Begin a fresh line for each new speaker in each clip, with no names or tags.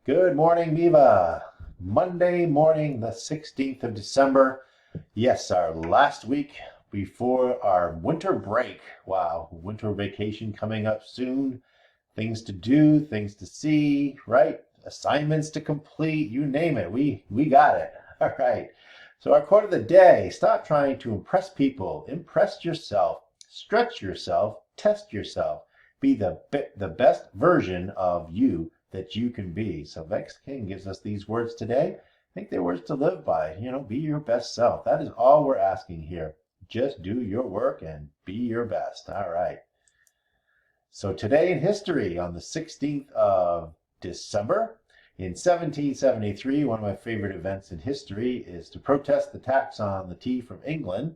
Good morning, Miva. Monday morning, the 16th of December. Yes, our last week before our winter break. Wow, winter vacation coming up soon. Things to do, things to see, right? Assignments to complete, you name it. We got it. All right. So our quote of the day, stop trying to impress people. Impress yourself. Stretch yourself. Test yourself. Be the best version of you that you can be. So Vex King gives us these words today. I think they're words to live by. Be your best self. That is all we're asking here. Just do your work and be your best. All right. So today in history, on the 16th of December, in 1773, one of my favorite events in history is to protest the tax on the tea from England.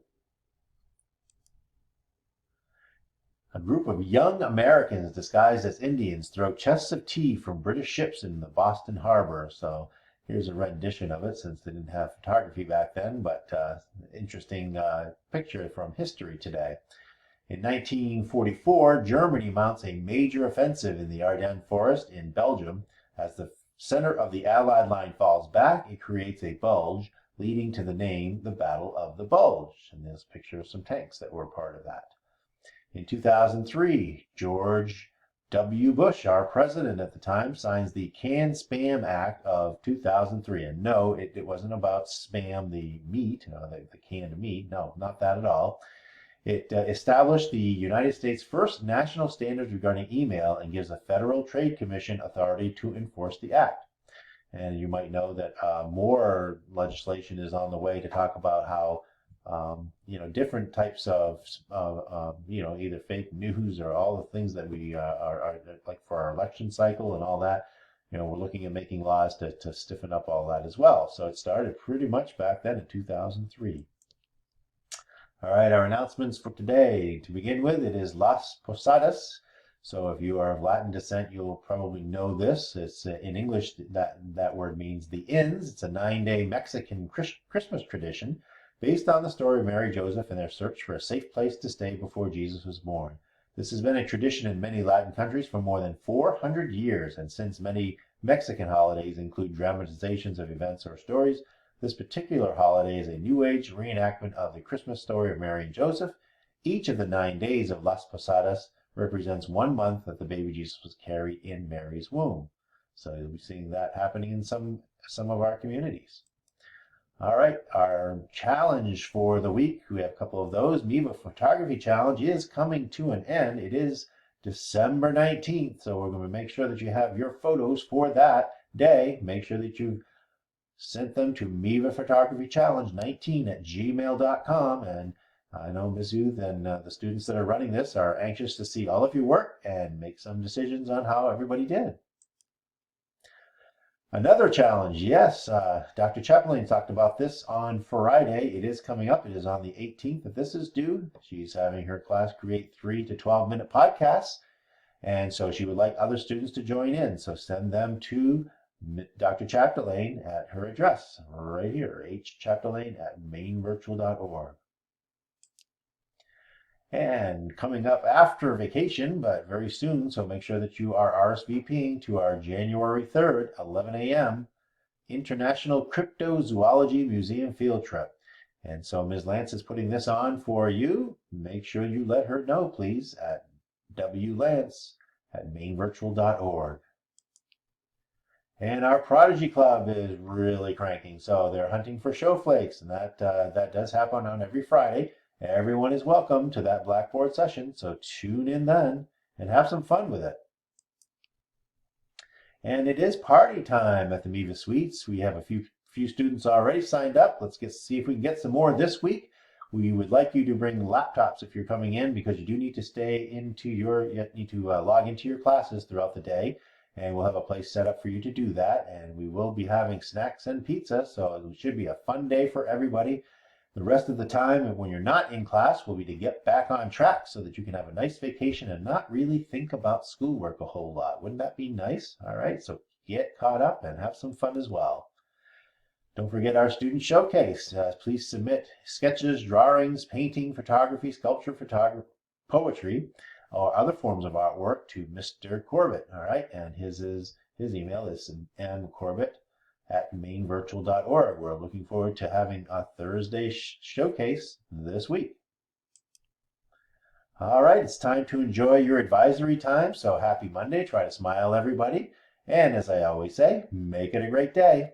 A group of young Americans disguised as Indians throw chests of tea from British ships in the Boston harbor. So here's a rendition of it since they didn't have photography back then, but interesting picture from history today. In 1944, Germany mounts a major offensive in the Ardennes Forest in Belgium. As the center of the Allied line falls back, it creates a bulge, leading to the name, the Battle of the Bulge. And there's a picture of some tanks that were part of that. In 2003, George W. Bush, our president at the time, signs the Can-Spam Act of 2003. And no, it wasn't about spam, the meat, the canned meat. No, not that at all. It established the United States' first national standards regarding email and gives the Federal Trade Commission authority to enforce the act. And you might know that more legislation is on the way to talk about how different types of either fake news or all the things that we are like for our election cycle and all that. We're looking at making laws to stiffen up all that as well. So it started pretty much back then in 2003. All right, our announcements for today. To begin with, it is Las Posadas. So if you are of Latin descent, you'll probably know this. It's in English, that word means the inns. It's a 9-day Mexican Christmas tradition based on the story of Mary and Joseph and their search for a safe place to stay before Jesus was born. This has been a tradition in many Latin countries for more than 400 years, and since many Mexican holidays include dramatizations of events or stories, this particular holiday is a New Age reenactment of the Christmas story of Mary and Joseph. Each of the 9 days of Las Posadas represents 1 month that the baby Jesus was carried in Mary's womb. So you'll be seeing that happening in some of our communities. All right, our challenge for the week, we have a couple of those. Miva Photography Challenge is coming to an end. It is December 19th, so we're going to make sure that you have your photos for that day. Make sure that you sent them to Miva Photography Challenge 19@gmail.com. And I know Ms. Youth and the students that are running this are anxious to see all of your work and make some decisions on how everybody did. Another challenge, yes, Dr. Chaplain talked about this on Friday. It is coming up. It is on the 18th that this is due. She's having her class create 3 to 12-minute podcasts, and so she would like other students to join in. So send them to Dr. Chapdelaine at her address right here, hchapdelaine@mainvirtual.org. And coming up after vacation, but very soon, so make sure that you are RSVPing to our January 3rd, 11 a.m. International Cryptozoology Museum field trip. And so Ms. Lance is putting this on for you. Make sure you let her know, please, at wlance@mainvirtual.org. And our Prodigy Club is really cranking, so they're hunting for snowflakes, and that does happen on every Friday. Everyone is welcome to that Blackboard session, so tune in then and have some fun with it. And it is party time at the Miva Suites. We have a few students already signed up. Let's see if we can get some more this week. We would like you to bring laptops if you're coming in, because you do need to log into your classes throughout the day. And we'll have a place set up for you to do that. And we will be having snacks and pizza, so it should be a fun day for everybody. The rest of the time, when you're not in class, will be to get back on track so that you can have a nice vacation and not really think about schoolwork a whole lot. Wouldn't that be nice? All right, so get caught up and have some fun as well. Don't forget our student showcase. Please submit sketches, drawings, painting, photography, sculpture, poetry, or other forms of artwork to Mr. Corbett. All right, and his is His email is mcorbett@mainvirtual.org. We're looking forward to having a Thursday showcase this week. All right, it's time to enjoy your advisory time. So happy Monday. Try to smile, everybody. And as I always say, make it a great day.